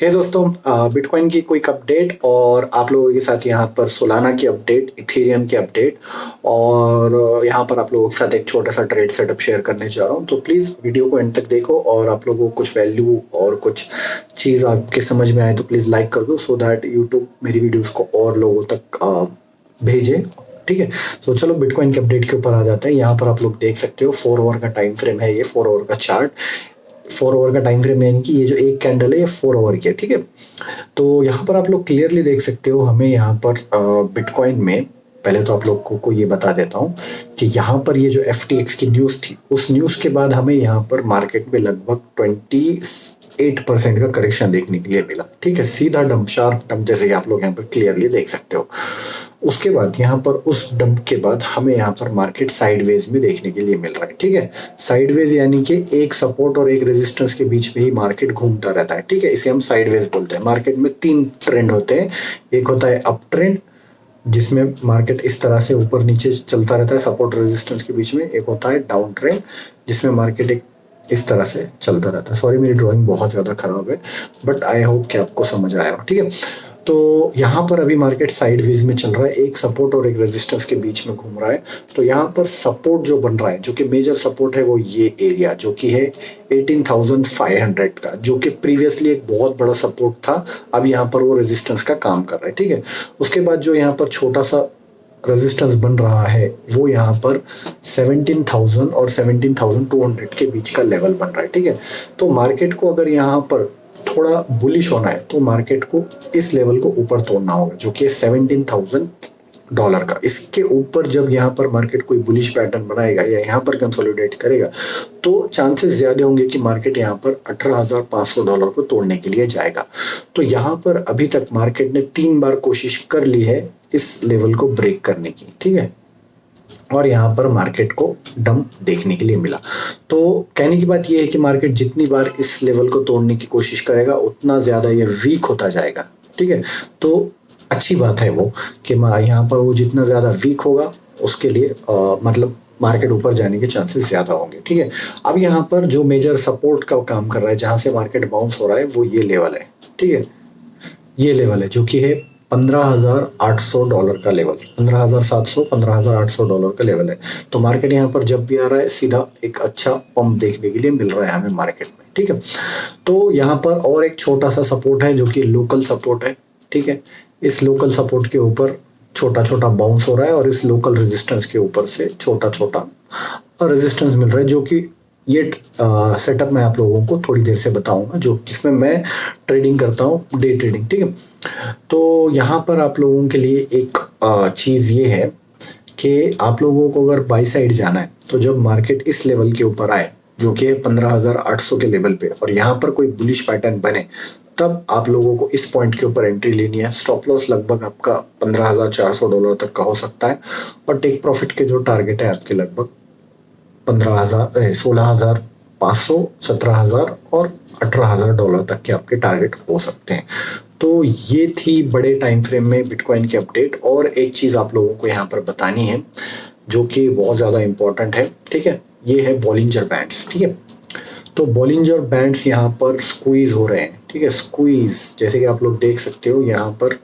हे दोस्तों, बिटकॉइन की quick update और आप लोगों के साथ यहाँ पर सोलाना की अपडेट, इथेरियम की अपडेट और यहाँ पर आप लोगों के साथ एक छोटा सा ट्रेड सेटअप शेयर करने जा रहा हूँ। तो प्लीज़ वीडियो को एंड तक देखो और आप लोगों को कुछ वैल्यू और कुछ चीज़ आपके समझ में आए तो प्लीज़ लाइक कर दो, सो दैट यूट्यूब मेरी वीडियोस को और लोगों तक भेजे। ठीक है, तो चलो बिटकॉइन के अपडेट के ऊपर आ जाते हैं। यहाँ पर आप लोग देख सकते हो 4 आवर का टाइम फ्रेम है, ये 4 आवर का चार्ट। 4 आवर का टाइम फ्रेम यानी कि ये जो एक कैंडल है ये 4 आवर की है। ठीक है, तो यहाँ पर आप लोग क्लियरली देख सकते हो। हमें यहाँ पर बिटकॉइन में पहले तो आप लोग को ये बता देता हूँ कि यहाँ पर ये जो FTX की न्यूज़ थी, उस न्यूज़ के बाद हमें यहाँ पर मार्केट में लगभग 28% का करेक्शन देखने के लिए मिला। ठीक है, सीधा डंप, शार्प डंप, जैसे कि आप लोग यहाँ पर क्लियरली देख सकते हो। उसके बाद यहाँ पर उस डंप के बाद हमें यहाँ पर मार्केट साइडवेज में देखने के लिए मिल रहा है। ठीक है, साइडवेज यानी कि एक सपोर्ट और एक रेजिस्टेंस के बीच में ही मार्केट घूमता रहता है। ठीक है, इसे हम साइडवेज बोलते हैं। मार्केट में 3 ट्रेंड होते हैं। एक होता है अप ट्रेंड, जिसमें मार्केट इस तरह से ऊपर नीचे चलता रहता है सपोर्ट रेजिस्टेंस के बीच में। एक होता है डाउन ट्रेंड, जिसमें मार्केट एक इस तरह से चलता रहता है। सॉरी, मेरी ड्राइंग बहुत ज़्यादा खराब है, बट आई होप कि आपको समझ आया हो। ठीक है, तो यहाँ पर अभी मार्केट साइडवेज में चल रहा है, एक सपोर्ट और एक रेजिस्टेंस के बीच में घूम रहा है। तो यहाँ पर सपोर्ट जो बन रहा है, जो कि मेजर सपोर्ट है, वो ये एरिया जो कि है 18,500 का, जो कि प्रीवियसली एक बहुत बड़ा सपोर्ट था। अब यहाँ पर वो रेजिस्टेंस का काम कर रहा है। ठीक है, उसके बाद जो यहाँ पर छोटा सा रेजिस्टेंस बन रहा है, वो यहाँ पर 17,000 और 17,200 के बीच का लेवल बन रहा है। ठीक है, तो मार्केट को अगर यहाँ पर थोड़ा बुलिश होना है तो मार्केट को इस लेवल को ऊपर तोड़ना होगा, जो कि $17,000 का। इसके ऊपर जब यहाँ पर मार्केट कोई बुलिश पैटर्न बनाएगा या यहाँ पर कंसोलिडेट करेगा, तो चांसेस ज्यादा होंगे कि मार्केट यहाँ पर $18,500 को तोड़ने के लिए जाएगा। तो यहाँ पर अभी तक मार्केट ने 3 बार कोशिश कर ली है इस लेवल को ब्रेक करने की। ठीक है, और यहाँ पर मार्केट को डंप देखने के लिए मिला। तो कहने की बात यह है कि मार्केट जितनी बार इस लेवल को तोड़ने की कोशिश करेगा, उतना ज्यादा ये वीक होता जाएगा। ठीक है, तो अच्छी बात है वो कि यहाँ पर वो जितना ज्यादा वीक होगा, उसके लिए मतलब मार्केट ऊपर जाने के चांसेस ज्यादा होंगे। ठीक है, अब यहाँ पर जो मेजर सपोर्ट का काम कर रहा है, जहां से मार्केट बाउंस हो रहा है, वो ये लेवल है। ठीक है, ये लेवल है जो कि है $15,800 का लेवल, 15,700 $15,800 का लेवल है। तो मार्केट यहाँ पर जब भी आ रहा है, सीधा एक अच्छा पंप देखने के लिए मिल रहा है हमें मार्केट में। ठीक है, तो यहाँ पर और एक छोटा सा सपोर्ट है जो कि लोकल सपोर्ट है। ठीक है, इस लोकल सपोर्ट के ऊपर छोटा छोटा बाउंस हो रहा है और इस लोकल रेजिस्टेंस के ऊपर से छोटा छोटा रेजिस्टेंस मिल रहा है, जो कि ये सेटअप मैं आप लोगों को थोड़ी देर से बताऊंगा, जो जिसमें मैं ट्रेडिंग करता हूँ, डे ट्रेडिंग। ठीक है, तो यहाँ पर आप लोगों के लिए एक चीज़ ये है कि आप लोगों को अगर बाई साइड जाना है, तो जब मार्केट इस लेवल के ऊपर आए, जो कि 15,800 के लेवल पे, और यहाँ पर कोई बुलिश पैटर्न बने, तब आप लोगों को इस पॉइंट के ऊपर एंट्री लेनी है। स्टॉप लॉस लगभग आपका $15,400 तक का हो सकता है, और टेक प्रॉफिट के जो टारगेट है आपके लगभग 16,500, 17,000 और $18,000 तक के आपके टारगेट हो सकते हैं। तो ये थी बड़े टाइम फ्रेम में बिटकॉइन की अपडेट। और एक चीज आप लोगों को यहाँ पर बतानी है, जो कि बहुत ज्यादा इंपॉर्टेंट है। ठीक है, ये है बॉलिंजर बैंड्स। ठीक है, तो बॉलिंजर बैंड्स यहाँ पर स्क्वीज हो रहे हैं। ठीक है, स्क्वीज, जैसे कि आप लोग देख सकते हो, यहाँ पर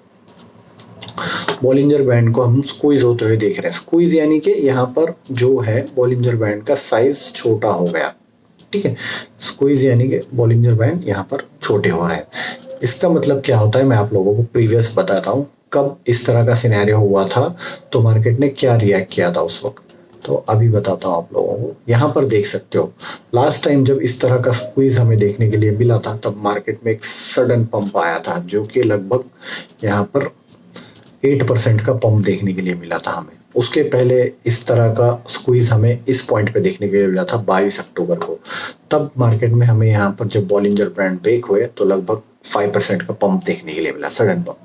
बॉलिंजर बैंड को हम स्क्वीज होते हुए देख रहे हैं। स्क्वीज यानी कि यहाँ पर जो है बॉलिंजर बैंड का साइज छोटा हो गया। ठीक है, स्क्वीज यानी कि बॉलिंजर बैंड यहाँ पर छोटे हो रहे हैं। इसका मतलब क्या होता है, मैं आप लोगों को प्रीवियस बताता हूँ, कब इस तरह का सिनेरियो हुआ था तो मार्केट ने क्या रिएक्ट किया था उस वक्त। तो अभी बताता हूँ आप लोगों को। यहाँ पर देख सकते हो, लास्ट टाइम जब इस तरह का स्क्वीज हमें देखने के लिए मिला था, तब मार्केट में एक सडन पंप आया था, जो कि लगभग यहाँ पर 8% का पंप देखने के लिए मिला था हमें। उसके पहले इस तरह का स्क्वीज हमें इस पॉइंट पे देखने के लिए मिला था 22 अक्टूबर को। तब मार्केट में हमें यहाँ पर जब बॉलिंजर बैंड ब्रेक हुए, तो लगभग 5% का पंप देखने के लिए मिला, सडन पंप।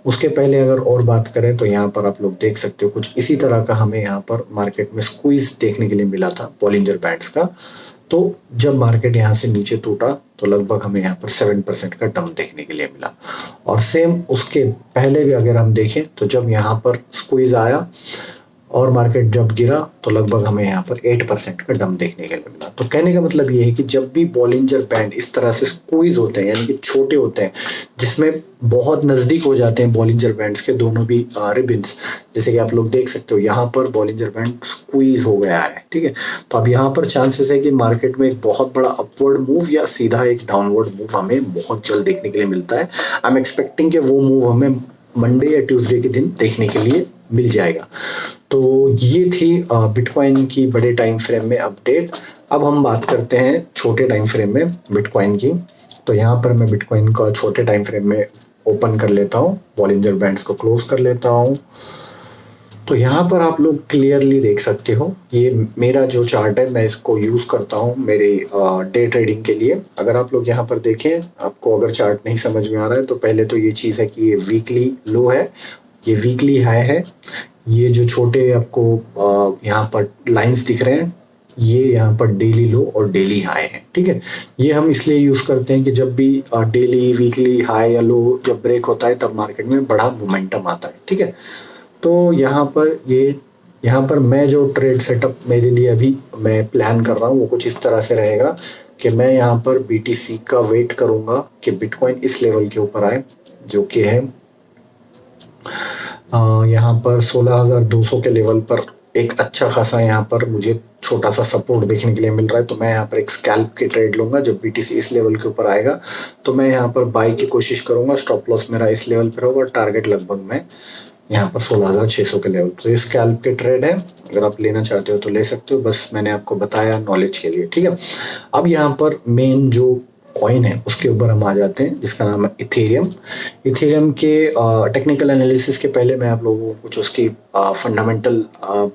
उसके पहले अगर और बात करें, तो यहाँ पर आप लोग देख सकते हो कुछ इसी तरह का हमें यहाँ पर मार्केट में स्क्वीज देखने के लिए मिला था बॉलिंजर बैंड्स का। तो जब मार्केट यहाँ से नीचे टूटा, तो लगभग हमें यहाँ पर 7% का डंप देखने के लिए मिला। और सेम उसके पहले भी अगर हम देखें, तो जब यहाँ पर स्क्वीज आया और मार्केट जब गिरा तो लगभग हमें यहाँ पर 8% का डंप देखने के लिए मिला। तो कहने का मतलब ये है कि जब भी बॉलिंजर बैंड इस तरह से स्क्वीज होते हैं, यानी कि छोटे होते हैं, जिसमें बहुत नज़दीक हो जाते हैं बॉलिंजर बैंड्स के दोनों भी रिबिन्स, जैसे कि आप लोग देख सकते हो यहाँ पर बॉलिंजर बैंड स्क्वीज हो गया है, ठीक है। तो अब यहाँ पर चांसेस है कि मार्केट में एक बहुत बड़ा अपवर्ड मूव या सीधा एक डाउनवर्ड मूव हमें बहुत जल्द देखने के लिए मिलता है। आई एम एक्सपेक्टिंग कि वो मूव हमें मंडे या ट्यूसडे के दिन देखने के लिए मिल जाएगा। तो ये थी बिटकॉइन की बड़े टाइम फ्रेम में अपडेट। अब हम बात करते हैं छोटे टाइम फ्रेम में बिटकॉइन की। तो यहाँ पर मैं बिटकॉइन का छोटे टाइम फ्रेम में ओपन कर लेता हूँ, बॉलिंजर बैंड्स को क्लोज कर लेता हूँ। तो यहाँ पर आप लोग क्लियरली देख सकते हो, ये मेरा जो चार्ट है मैं इसको यूज़ करता हूँ मेरे डे ट्रेडिंग के लिए। अगर आप लोग यहाँ पर देखें, आपको अगर चार्ट नहीं समझ में आ रहा है तो पहले तो ये चीज़ है कि ये वीकली लो है, ये वीकली हाई है। ये जो छोटे आपको यहाँ पर लाइंस दिख रहे हैं, ये यहाँ पर डेली लो और डेली हाई है, ठीक है। ये हम इसलिए यूज़ करते हैं कि जब भी डेली वीकली हाई या लो जब ब्रेक होता है तब मार्केट में बड़ा मोमेंटम आता है, ठीक है। तो यहाँ पर मैं जो ट्रेड सेटअप मेरे लिए अभी मैं प्लान कर रहा हूँ वो कुछ इस तरह से रहेगा कि मैं यहाँ पर BTC का वेट करूँगा कि बिटकॉइन इस लेवल के ऊपर आए, जो कि है यहाँ पर 16,200 के लेवल पर एक अच्छा खासा यहाँ पर मुझे छोटा सा सपोर्ट देखने के लिए मिल रहा है। तो मैं यहाँ पर एक स्कैल्प की ट्रेड लूंगा। जब BTC इस लेवल के ऊपर आएगा तो मैं यहाँ पर बाई की कोशिश करूंगा। स्टॉप लॉस मेरा इस लेवल पर होगा और टारगेट लगभग मैं यहाँ पर 16,600 के लेवल। तो ये स्कैल्प के ट्रेड है, अगर आप लेना चाहते हो तो ले सकते हो, बस मैंने आपको बताया नॉलेज के लिए, ठीक है। अब यहाँ पर मेन जो कॉइन है उसके ऊपर हम आ जाते हैं, जिसका नाम है इथेरियम। इथेरियम के टेक्निकल एनालिसिस के पहले मैं आप लोगों को कुछ उसकी फंडामेंटल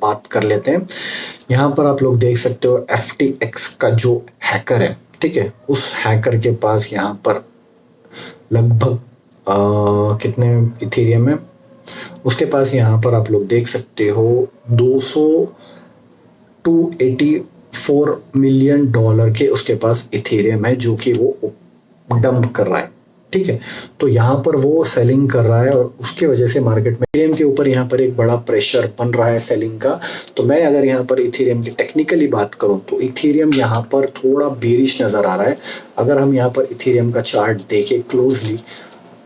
बात कर लेते हैं। यहाँ पर आप लोग देख सकते हो FTX का जो हैकर है, ठीक है, उस हैकर के पास यहाँ पर लगभग कितने इथेरियम है, उसके पास यहाँ पर आप लोग देख सकते हो 284 मिलियन डॉलर के उसके पास इथेरियम है, जो कि वो डंप कर रहा है, ठीक है। तो यहाँ पर वो सेलिंग कर रहा है और उसके वजह से मार्केट में इथेरियम के ऊपर यहाँ पर एक बड़ा प्रेशर बन रहा है सेलिंग का। तो मैं अगर यहाँ पर इथेरियम की टेक्निकली बात करूँ तो इथेरियम यहाँ पर थोड़ा बेरिश नज़र आ रहा है। अगर हम यहाँ पर इथेरियम का चार्ट देखें क्लोजली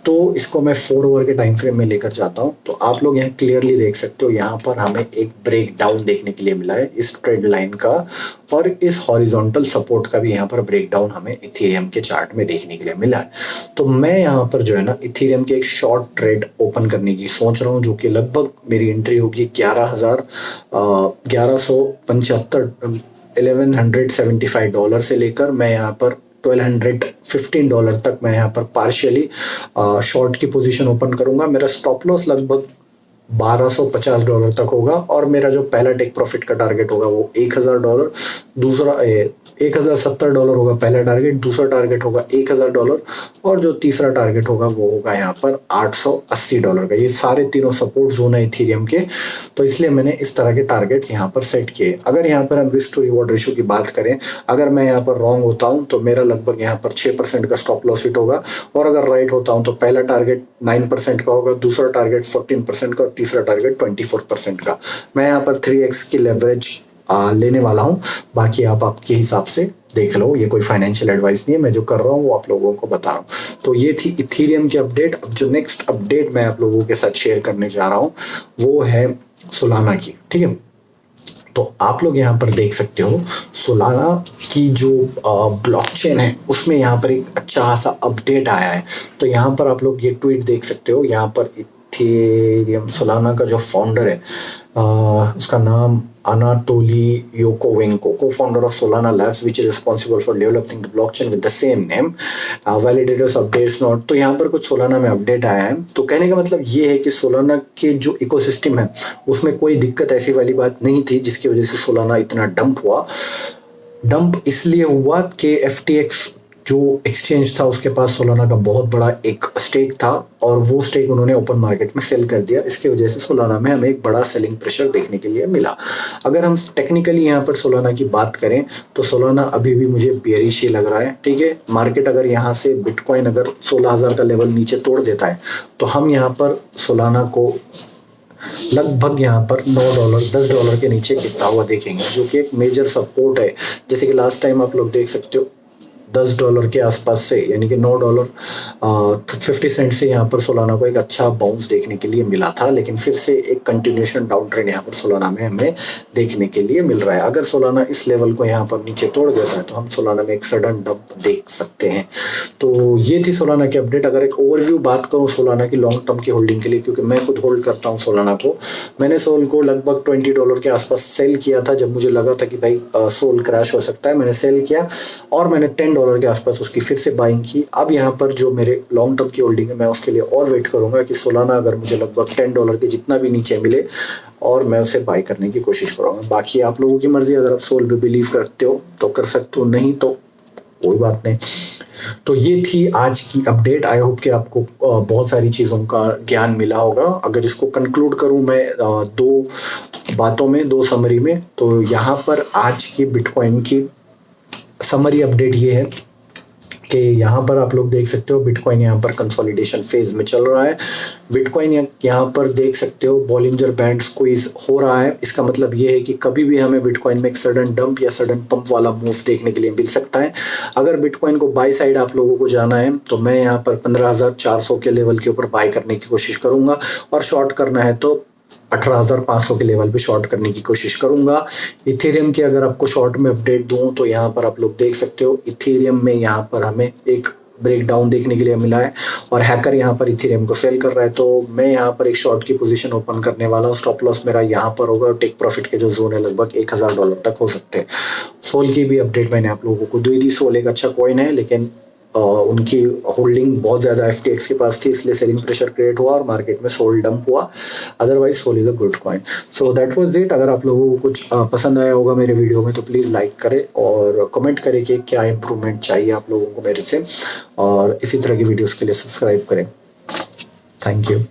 तो इसको मैं 4 आवर के टाइम फ्रेम में लेकर जाता हूं, तो आप लोग यहाँ क्लियरली देख सकते हो यहाँ पर हमें एक ब्रेक डाउन देखने के लिए मिला है इस ट्रेड लाइन का, और इस हॉरिजॉन्टल सपोर्ट का भी यहाँ पर ब्रेक डाउन हमें इथेरियम के चार्ट में देखने के लिए मिला है। तो मैं यहाँ पर जो है ना इथेरियम के एक शॉर्ट ट्रेड ओपन करने की सोच रहा हूँ, जो कि लगभग मेरी एंट्री होगी 1175 डॉलर से लेकर मैं यहाँ पर $1,215 तक मैं यहाँ पर पार्शियली शॉर्ट की पोजीशन ओपन करूंगा। मेरा स्टॉप लॉस लगभग $1,250 तक होगा और मेरा जो पहला टेक प्रॉफिट का टारगेट होगा वो $1,000, दूसरा $1,070 होगा पहला टारगेट, दूसरा टारगेट होगा $1,000 और जो तीसरा टारगेट होगा वो होगा यहाँ पर $880 का। ये सारे तीनों सपोर्ट जोन है इथेरियम के, तो इसलिए मैंने इस तरह के टारगेट्स यहाँ पर सेट किए। अगर यहाँ पर हम रिस्क टू रिवॉर्ड रेशियो की बात करें, अगर मैं यहाँ पर रॉन्ग होता हूँ तो मेरा लगभग यहाँ पर 6% का स्टॉप लॉस हिट होगा, और अगर राइट होता हूँ तो पहला टारगेट 9% का होगा, दूसरा टारगेट 14% का और तीसरा टारगेट 24% का। मैं यहाँ पर 3x की लेवरेज लेने वाला हूँ, बाकी आप आपके हिसाब से देख लो, ये कोई फाइनेंशियल एडवाइस नहीं है, मैं जो कर रहा हूँ वो आप लोगों को बता रहा हूँ। तो ये थी इथेरियम की अपडेट। अब जो नेक्स्ट अपडेट मैं आप लोगों के साथ शेयर करने जा रहा हूँ वो है सोलाना की, ठीक है। तो आप लोग यहाँ पर देख सकते हो सोलाना की जो ब्लॉकचेन है उसमें यहाँ पर एक अच्छा खासा अपडेट आया है। तो यहाँ पर आप लोग ये ट्वीट देख सकते हो, यहाँ पर इथेरियम सोलाना का जो फाउंडर है उसका नाम Anatoly Yakovenko, co-founder of Solana Labs, which is responsible for developing the blockchain with the same name. Validators updates not। तो यहाँ पर कुछ सोलाना में अपडेट आया है। तो कहने का मतलब ये है कि सोलाना के जो इकोसिस्टम है उसमें कोई दिक्कत ऐसी वाली बात नहीं थी जिसकी वजह से सोलाना इतना डंप हुआ। डंप इसलिए हुआ कि FTX जो एक्सचेंज था उसके पास सोलाना का बहुत बड़ा एक स्टेक था और वो स्टेक उन्होंने ओपन मार्केट में सेल कर दिया। इसकी वजह से सोलाना में हमें एक बड़ा सेलिंग प्रेशर देखने के लिए मिला। अगर हम टेक्निकली यहाँ पर सोलाना की बात करें तो सोलाना अभी भी मुझे बेयरिश ही लग रहा है, ठीक है। मार्केट अगर यहाँ से बिटकॉइन अगर 16,000 का लेवल नीचे तोड़ देता है तो हम यहाँ पर सोलाना को लगभग यहाँ पर $9 $10 के नीचे गिरता हुआ देखेंगे, जो कि एक मेजर सपोर्ट है। जैसे कि लास्ट टाइम आप लोग देख सकते हो $10 के आसपास से, यानी कि $9.50 से यहाँ पर सोलाना को एक अच्छा बाउंस देखने के लिए मिला था, लेकिन फिर से एक कंटिन्यूएशन डाउन ट्रेंड यहाँ पर सोलाना में हमें देखने के लिए मिल रहा है। अगर सोलाना इस लेवल को यहाँ पर नीचे तोड़ देता है तो हम सोलाना में एक सडन डंप देख सकते हैं। तो ये थी सोलाना की अपडेट। अगर एक ओवरव्यू बात करूँ सोलाना की लॉन्ग टर्म की होल्डिंग के लिए, क्योंकि मैं खुद होल्ड करता हूँ सोलाना को, मैंने सोल को लगभग $20 के आसपास सेल किया था जब मुझे लगा था कि भाई सोल क्रैश हो सकता है। मैंने सेल किया और मैंने $10 के आसपास उसकी फिर से बाइंग की। अब यहाँ पर जो मेरे लॉन्ग टर्म की होल्डिंग है, मैं उसके लिए और वेट करूंगा कि सोलाना अगर मुझे लगभग $10 के जितना भी नीचे मिले और मैं उसे बाई करने की कोशिश करूंगा। बाकी आप लोगों की मर्जी, अगर आप सोल पे बिलीव करते हो तो कर सकते हो, नहीं तो कोई बात नहीं। तो ये थी आज की अपडेट। आई होप कि आपको बहुत सारी चीज़ों का ज्ञान मिला होगा। अगर इसको कंक्लूड करूं मैं दो बातों में, दो समरी में, तो यहाँ पर आज की बिटकॉइन की समरी अपडेट ये है कि यहाँ पर आप लोग देख सकते हो बिटकॉइन यहाँ पर कंसोलिडेशन फेज में चल रहा है। बिटकॉइन यहाँ पर देख सकते हो बॉलिंजर बैंड स्क्वीज हो रहा है। इसका मतलब ये है कि कभी भी हमें बिटकॉइन में एक सडन डंप या सडन पंप वाला मूव देखने के लिए मिल सकता है। अगर बिटकॉइन को बाई साइड आप लोगों को जाना है तो मैं यहाँ पर 15,400 के लेवल के ऊपर बाय करने की कोशिश करूंगा, और शॉर्ट करना है तो 18,500 के लेवल पे शॉर्ट करने की कोशिश करूंगा। इथेरियम की अगर आपको शॉर्ट में अपडेट दूं तो यहाँ पर आप लोग देख सकते हो इथेरियम में यहाँ पर हमें एक ब्रेक डाउन देखने के लिए मिला है और हैकर यहाँ पर इथेरियम को सेल कर रहा है। तो मैं यहाँ पर एक शॉर्ट की पोजीशन ओपन करने वाला हूँ। स्टॉप लॉस मेरा यहाँ पर होगा और टेक प्रॉफिट के जो जोन है लगभग $1,000 तक हो सकते हैं। सोल की भी अपडेट मैंने आप लोगों को दे दी। सोल एक अच्छा कॉइन है, लेकिन उनकी होल्डिंग बहुत ज़्यादा FTX के पास थी, इसलिए सेलिंग प्रेशर क्रिएट हुआ और मार्केट में सोल डंप हुआ। Otherwise Sol is a good coin. So that was it. अगर आप लोगों को कुछ पसंद आया होगा मेरे वीडियो में तो प्लीज़ लाइक करें और कमेंट करें कि क्या इंप्रूवमेंट चाहिए आप लोगों को मेरे से, और इसी तरह की वीडियोस के लिए सब्सक्राइब करें। Thank you.